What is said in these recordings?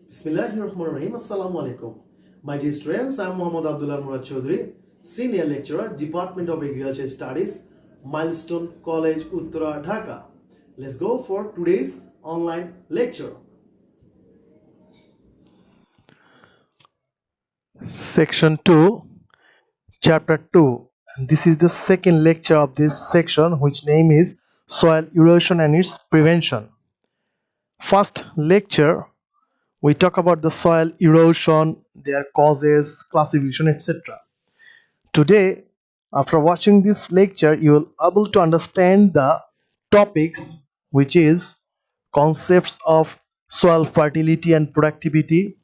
Bismillahirrahmanirrahim. Assalamu alaikum. My dear students, I am Muhammad Abdullah Murad Chaudhary, Senior Lecturer, Department of Agriculture Studies, Milestone College, Uttara, Dhaka. Let's go for today's online lecture. Section 2, Chapter 2. And this is the second lecture of this section, which name is Soil Erosion and its Prevention. First lecture, we talk about the soil erosion, their causes, classification, etc. Today, after watching this lecture, you will be able to understand the topics, which is concepts of soil fertility and productivity,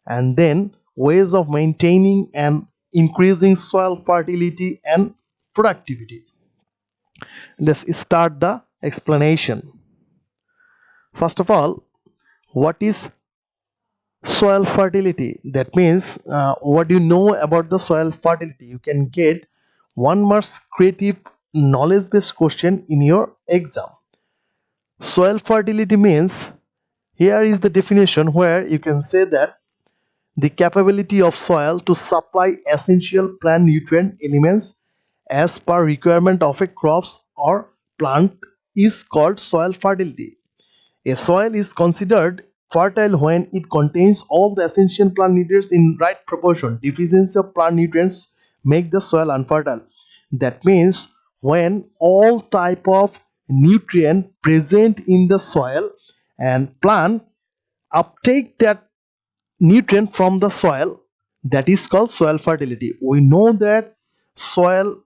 and then ways of maintaining and increasing soil fertility and productivity. Let's start the explanation. First of all, what is soil fertility? That means what do you know about the soil fertility? You can get 1 mark creative knowledge based question in your exam. Soil fertility means, here is the definition where you can say that the capability of soil to supply essential plant nutrient elements as per requirement of a crops or plant is called soil fertility. A soil is considered fertile when it contains all the essential plant nutrients in right proportion. Deficiency of plant nutrients make the soil unfertile. That means when all type of nutrient present in the soil and plant uptake that nutrient from the soil, that is called soil fertility. We know that soil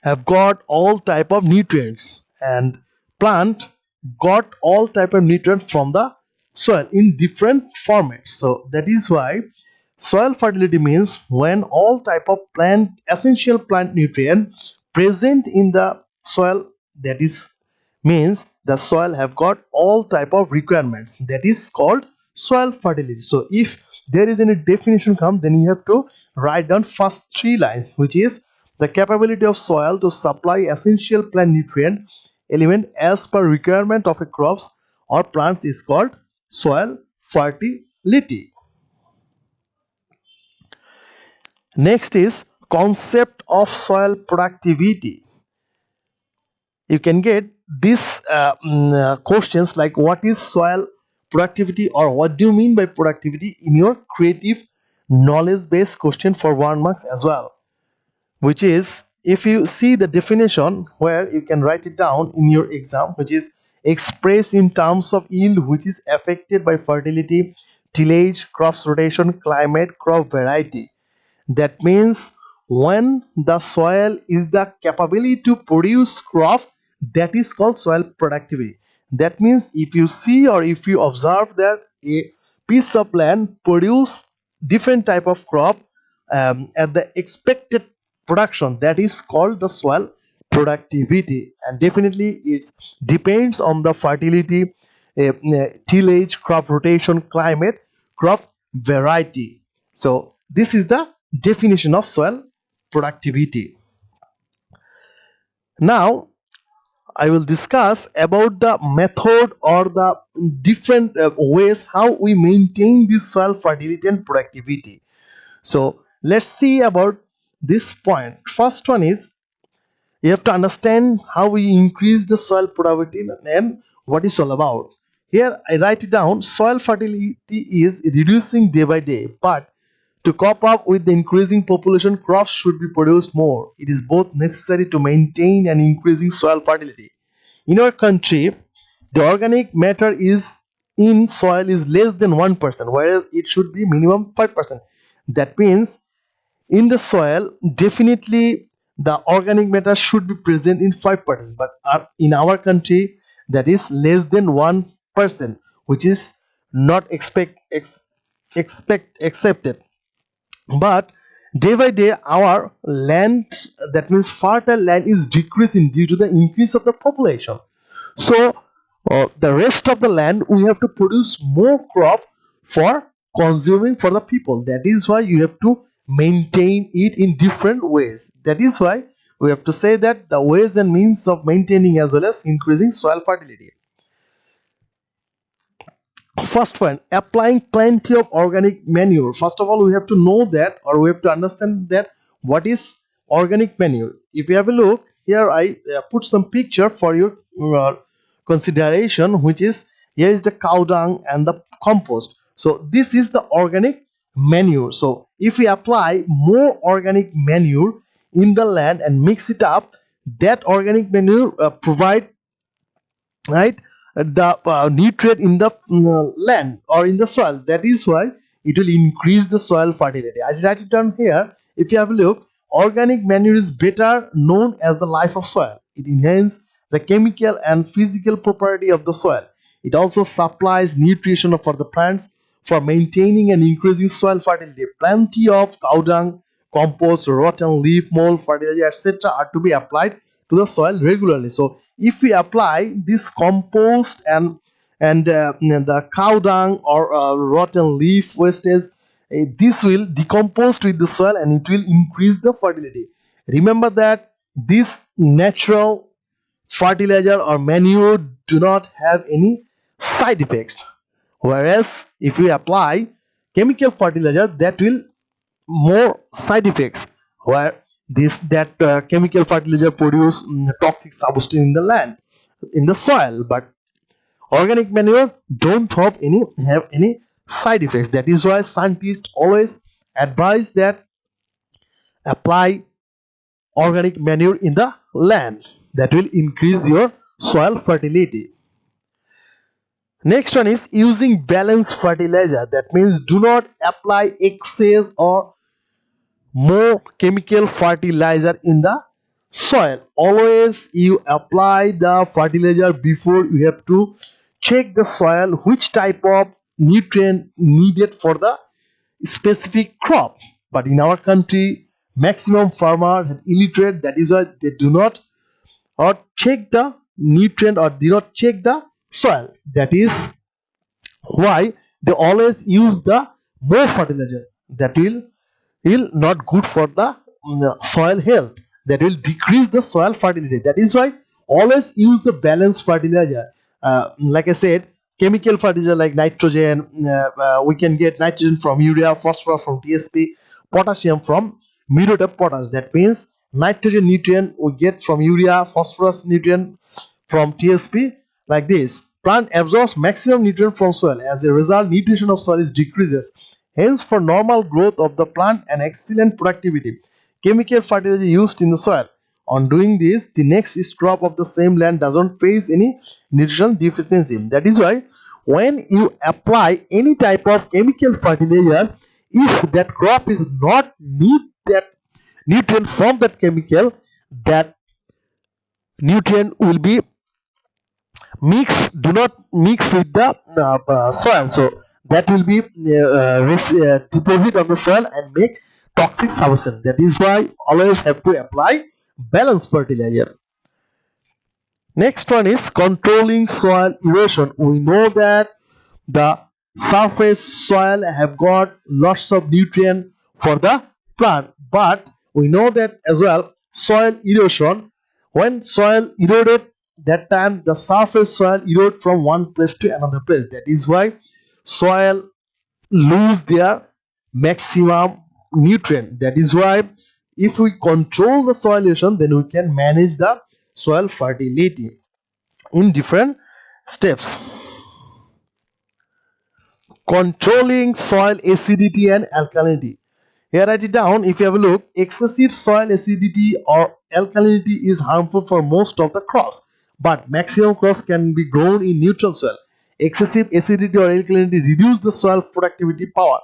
have got all type of nutrients and plant got all type of nutrients from the soil in different formats. So that is why soil fertility means when all type of plant essential plant nutrients present in the soil, that is means the soil have got all type of requirements, that is called soil fertility. So if there is any definition come, then you have to write down first 3 lines, which is the capability of soil to supply essential plant nutrient element as per requirement of a crops or plants is called soil fertility. Next is concept of soil productivity. You can get these questions like what is soil productivity or what do you mean by productivity in your creative knowledge based question for 1 mark as well, which is, if you see the definition where you can write it down in your exam, which is expressed in terms of yield which is affected by fertility, tillage, crops rotation, climate, crop variety. That means when the soil is the capability to produce crop, that is called soil productivity. That means if you see or if you observe that a piece of land produce different type of crop at the expected production, that is called the soil productivity. And definitely it depends on the fertility, tillage, crop rotation, climate, crop variety. So this is the definition of soil productivity. Now I will discuss about the method or the different ways how we maintain this soil fertility and productivity. So let's see about this point. First one is, you have to understand how we increase the soil productivity and what it's all about. Here I write it down. Soil fertility is reducing day by day, but to cope up with the increasing population, crops should be produced more. It is both necessary to maintain and increasing soil fertility. In our country, the organic matter is in soil is less than 1%, whereas it should be minimum 5%. That means in the soil, definitely the organic matter should be present in 5%, but in our country that is less than 1%, which is not accepted. But day by day our land, that means fertile land, is decreasing due to the increase of the population. So the rest of the land we have to produce more crop for consuming for the people. That is why you have to maintain it in different ways. That is why we have to say that the ways and means of maintaining as well as increasing soil fertility. First one, applying plenty of organic manure. First of all, we have to know that, or we have to understand that what is organic manure. If you have a look here, I put some picture for your consideration, which is, here is the cow dung and the compost. So this is the organic manure. So if we apply more organic manure in the land and mix it up, that organic manure provide, right, the nutrient in the land or in the soil. That is why it will increase the soil fertility. I write it down here. If you have a look, organic manure is better known as the life of soil. It enhances the chemical and physical property of the soil. It also supplies nutrition for the plants for maintaining and increasing soil fertility. Plenty of cow dung, compost, rotten leaf mold, fertilizer, etc. are to be applied to the soil regularly. So if we apply this compost and the cow dung or rotten leaf wastage, this will decompose with the soil and it will increase the fertility. Remember that this natural fertilizer or manure do not have any side effects, whereas if we apply chemical fertilizer, that will more side effects, where this that chemical fertilizer produce toxic substance in the land, in the soil, but organic manure don't have any side effects. That is why scientists always advise that apply organic manure in the land. That will increase your soil fertility. Next one is using balanced fertilizer. That means do not apply excess or more chemical fertilizer in the soil. Always you apply the fertilizer before you have to check the soil which type of nutrient needed for the specific crop. But in our country, maximum farmers are illiterate. That is why they do not or check the nutrient or do not check the soil. That is why they always use the more fertilizer. That will not good for the soil health. That will decrease the soil fertility. That is why always use the balanced fertilizer. Like I said, chemical fertilizer like nitrogen, we can get nitrogen from urea, phosphorus from TSP, potassium from muriate of potash. That means nitrogen nutrient we get from urea, phosphorus nutrient from TSP. Like this, plant absorbs maximum nutrient from soil. As a result, nutrition of soil is decreases. Hence, for normal growth of the plant and excellent productivity, chemical fertilizer used in the soil. On doing this, the next crop of the same land doesn't face any nutrition deficiency. That is why when you apply any type of chemical fertilizer, if that crop is not need that nutrient from that chemical, that nutrient will be do not mix with the soil, so that will be deposit on the soil and make toxic substance. That is why always have to apply balanced fertilizer. Next one is controlling soil erosion. We know that the surface soil have got lots of nutrient for the plant, but we know that as well soil erosion, when soil eroded, that time the surface soil erode from one place to another place. That is why soil lose their maximum nutrient. That is why if we control the soil erosion, then we can manage the soil fertility in different steps. Controlling soil acidity and alkalinity. Here write it down. If you have a look, excessive soil acidity or alkalinity is harmful for most of the crops, but maximum crops can be grown in neutral soil. Excessive acidity or alkalinity reduce the soil productivity power.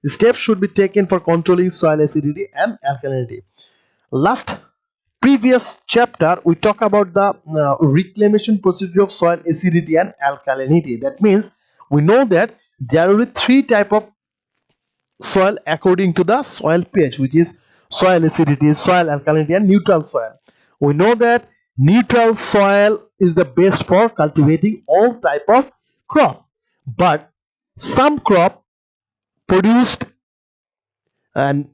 Steps should be taken for controlling soil acidity and alkalinity. Last previous chapter we talk about the reclamation procedure of soil acidity and alkalinity. That means we know that there will be three type of soil according to the soil pH, which is soil acidity, soil alkalinity, and neutral soil. We know that neutral soil is the best for cultivating all type of crop, but some crop produced and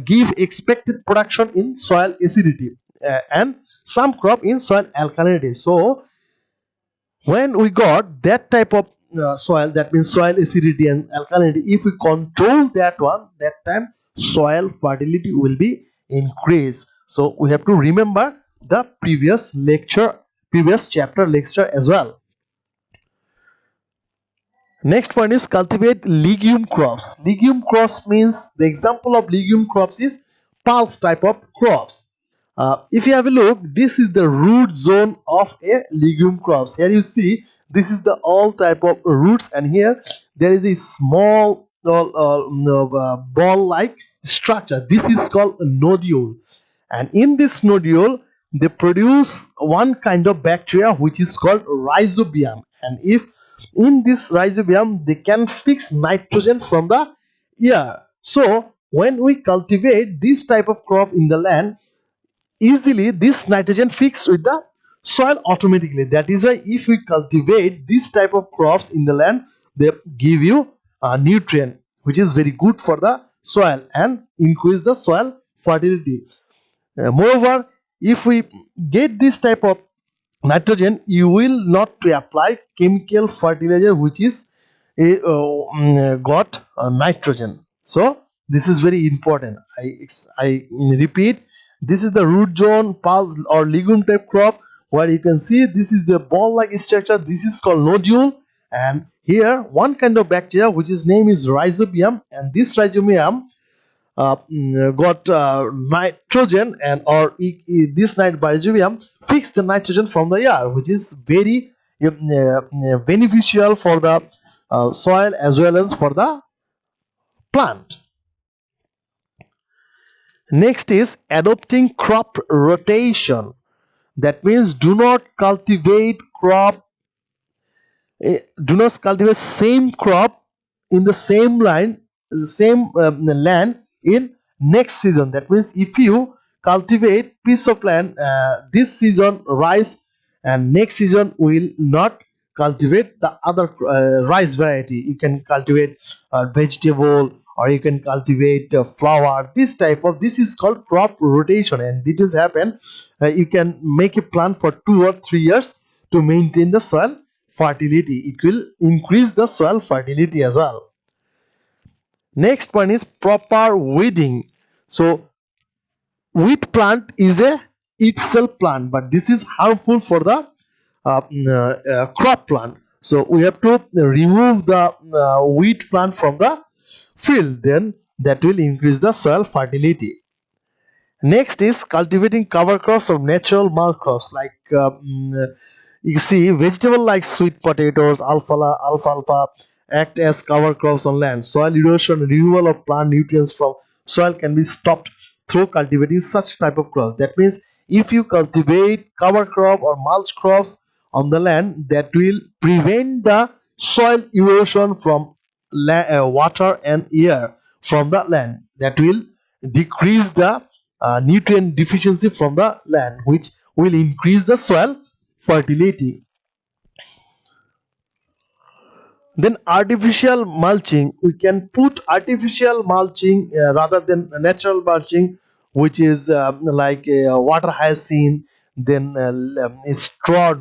give expected production in soil acidity, and some crop in soil alkalinity. So when we got that type of soil, that means soil acidity and alkalinity, if we control that one, that time soil fertility will be increased. So we have to remember the previous chapter lecture as well. Next one is cultivate legume crops. Legume crops means, the example of legume crops is pulse type of crops. If you have a look, this is the root zone of a legume crops. Here you see this is the all type of roots, and here there is a small ball like structure. This is called a nodule, and in this nodule they produce one kind of bacteria which is called rhizobium, and if in this rhizobium they can fix nitrogen from the air. So when we cultivate this type of crop in the land, easily this nitrogen fixed with the soil automatically. That is why if we cultivate this type of crops in the land, they give you a nutrient which is very good for the soil and increase the soil fertility. Moreover, if we get this type of nitrogen, you will not to apply chemical fertilizer which is got nitrogen. So this is very important. I repeat, this is the root zone, pulse or legume type crop, where you can see this is the ball like structure. This is called nodule, and here one kind of bacteria which is name is rhizobium, and this rhizobium got nitrogen, and this rhizobium fix the nitrogen from the air, which is very beneficial for the soil as well as for the plant. Next is adopting crop rotation. That means do not cultivate same crop in the same line, the same land in next season. That means if you cultivate piece of land this season rice, and next season will not cultivate the other rice variety, you can cultivate vegetable, or you can cultivate flower. This is called crop rotation, and it will happen. You can make a plan for 2 or 3 years to maintain the soil fertility. It will increase the soil fertility as well. Next one is proper weeding. So wheat plant is a itself plant, but this is harmful for the crop plant. So we have to remove the wheat plant from the field, then that will increase the soil fertility. Next is cultivating cover crops or natural mulch crops, like you see vegetable like sweet potatoes, alfalfa act as cover crops on land. Soil erosion, removal of plant nutrients from soil can be stopped through cultivating such type of crops. That means if you cultivate cover crop or mulch crops on the land, that will prevent the soil erosion from water and air from the land. That will decrease the nutrient deficiency from the land, which will increase the soil fertility. Then artificial mulching, we can put artificial mulching rather than natural mulching, which is like water hyacinth, then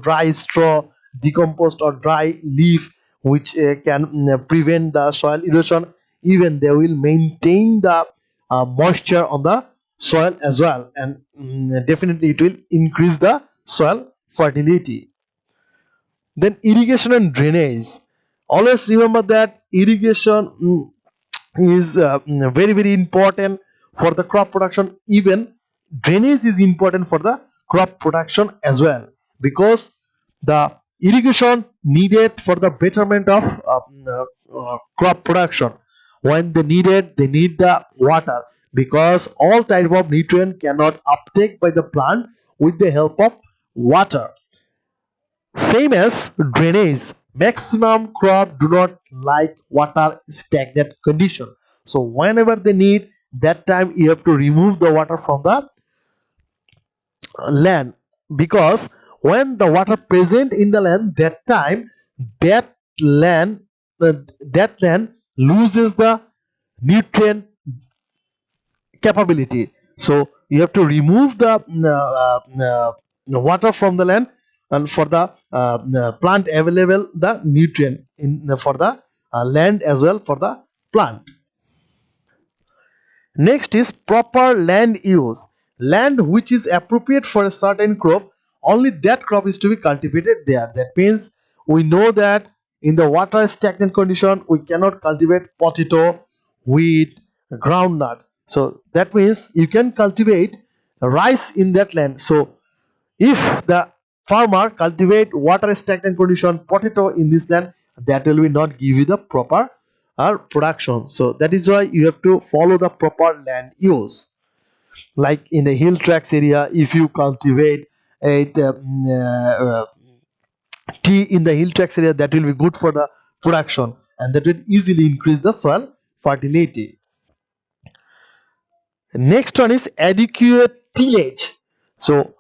dry straw, decomposed or dry leaf, which can prevent the soil erosion. Even they will maintain the moisture on the soil as well, and definitely it will increase the soil fertility. Then irrigation and drainage. Always remember that irrigation is very important for the crop production. Even drainage is important for the crop production as well, because the irrigation needed for the betterment of crop production. When they need the water, because all type of nutrient cannot uptake by the plant with the help of water. Same as drainage, maximum crop do not like water stagnant condition. So whenever they need, that time you have to remove the water from the land, because when the water present in the land, that time that land that land loses the nutrient capability. So you have to remove the water from the land and for the plant available the nutrient in for the land as well for the plant. Next is proper land use. Land which is appropriate for a certain crop, only that crop is to be cultivated there. That means we know that in the water stagnant condition we cannot cultivate potato, wheat, groundnut. So that means you can cultivate rice in that land. So if the farmer cultivate water stagnant condition potato in this land, that will be not give you the proper production. So that is why you have to follow the proper land use. Like in the hill tracts area, if you cultivate it, tea in the hill tracts area, that will be good for the production and that will easily increase the soil fertility. Next one is adequate tillage. So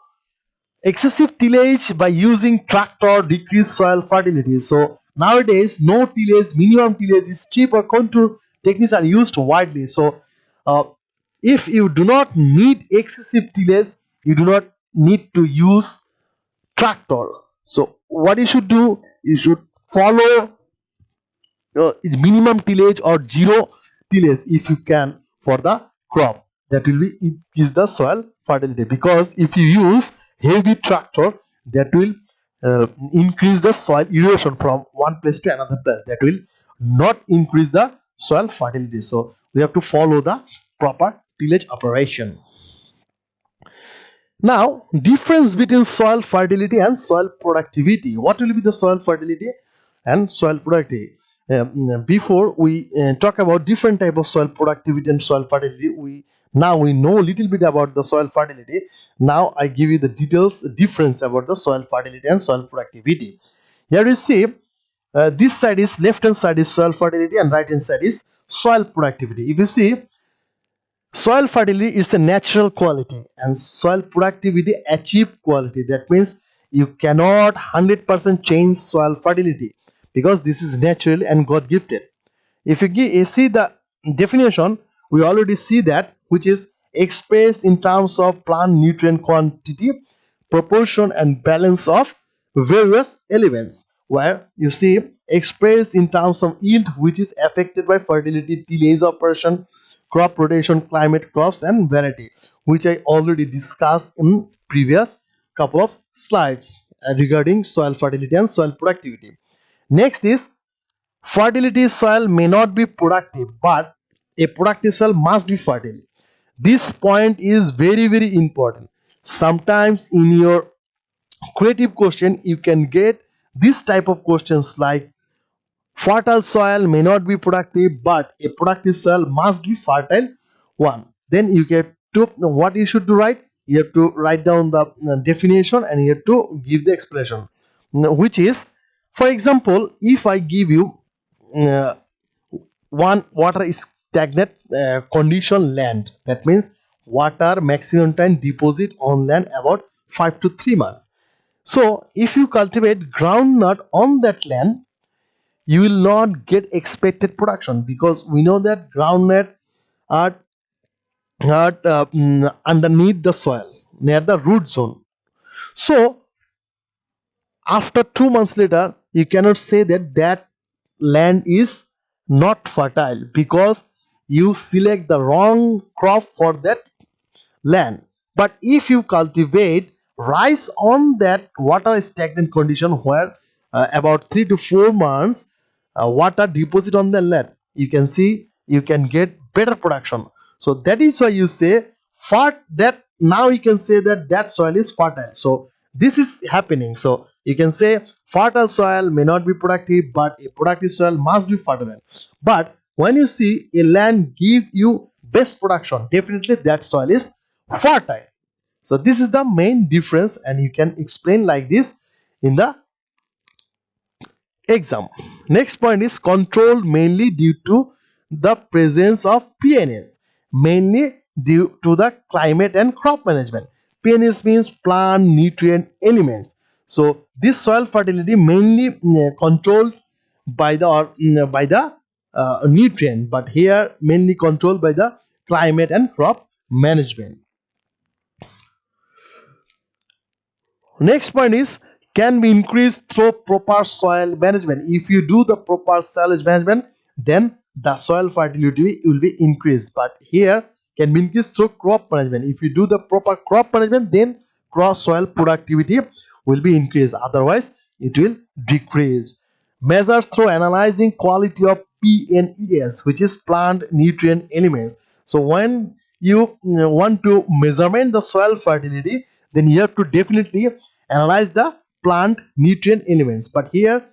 excessive tillage by using tractor decrease soil fertility. So nowadays, no tillage, minimum tillage is cheap or contour techniques are used widely. So uh, if you do not need excessive tillage, you do not need to use tractor. So what you should do, you should follow minimum tillage or zero tillage if you can for the crop. That will be increase the soil fertility, because if you use heavy tractor, that will increase the soil erosion from one place to another place. That will not increase the soil fertility. So we have to follow the proper tillage operation. Now, difference between soil fertility and soil productivity. What will be the soil fertility and soil productivity? Before we talk about different type of soil productivity and soil fertility, we know a little bit about the soil fertility. Now I give you the details, the difference about the soil fertility and soil productivity. Here you see, this side is left hand side is soil fertility and right hand side is soil productivity. If you see, soil fertility is a natural quality and soil productivity achieved quality. That means you cannot 100% change soil fertility because this is natural and God gifted. If you see the definition, we already see that, which is expressed in terms of plant nutrient quantity, proportion and balance of various elements, where you see expressed in terms of yield, which is affected by fertility, tillage operation, crop rotation, climate, crops and variety, which I already discussed in previous couple of slides regarding soil fertility and soil productivity. Next is, fertility soil may not be productive, but a productive soil must be fertile. This point is very important. Sometimes in your creative question, you can get this type of questions like, fertile soil may not be productive, but a productive soil must be fertile one. Then you get to what you should do, right? You have to write down the definition and you have to give the explanation, which is, for example, if I give you uh, one water is stagnant condition land, that means water maximum time deposit on land about 5 to 3 months. So if you cultivate groundnut on that land, you will not get expected production, because we know that groundnut are underneath the soil near the root zone. So after 2 months later, you cannot say that that land is not fertile because you select the wrong crop for that land. But if you cultivate rice on that water stagnant condition, where about 3 to 4 months water deposit on the land, you can see you can get better production. So that is why you say that now you can say that that soil is fertile. So this is happening. So you can say fertile soil may not be productive, but a productive soil must be fertile. But when you see a land give you best production, definitely that soil is fertile. So this is the main difference, and you can explain like this in the exam. Next point is control mainly due to the presence of PNS, mainly due to the climate and crop management. PNS means plant nutrient elements. So this soil fertility mainly controlled by the by the nutrient, but here mainly controlled by the climate and crop management. Next point is can be increased through proper soil management. If you do the proper soil management, then the soil fertility will be increased. But here can be increased through crop management. If you do the proper crop management, then cross soil productivity will be increased. Otherwise, it will decrease. Measures through analyzing quality of PNES, which is plant nutrient elements. So when you want to measurement the soil fertility, then you have to definitely analyze the plant nutrient elements. But here,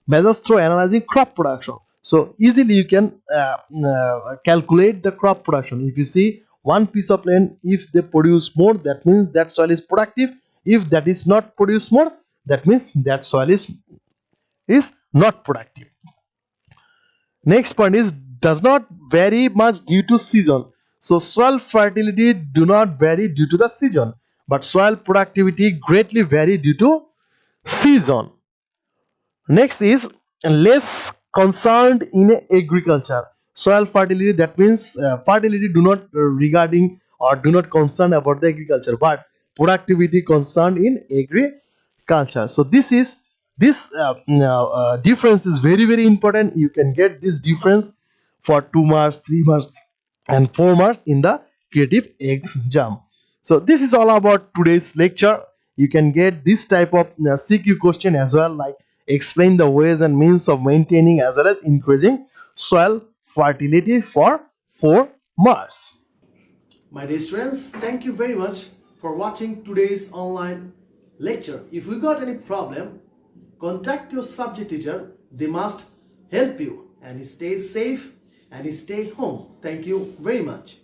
measures through analyzing crop production. So easily you can calculate the crop production. If you see one piece of land, if they produce more, that means that soil is productive. If that is not produce more, that means that soil is not productive. Next point is does not vary much due to season. So soil fertility do not vary due to the season, but soil productivity greatly vary due to season. Next is less concerned in agriculture. Soil fertility, that means fertility do not regarding or do not concern about the agriculture, but productivity concerned in agriculture. So this difference is very important. You can get this difference for 2 marks, 3 marks, and 4 marks in the creative exam. So this is all about today's lecture. You can get this type of CQ question as well, like explain the ways and means of maintaining as well as increasing soil fertility for 4 marks. My dear students, thank you very much for watching today's online lecture. If you got any problem, contact your subject teacher. They must help you, and stay safe and stay home. Thank you very much.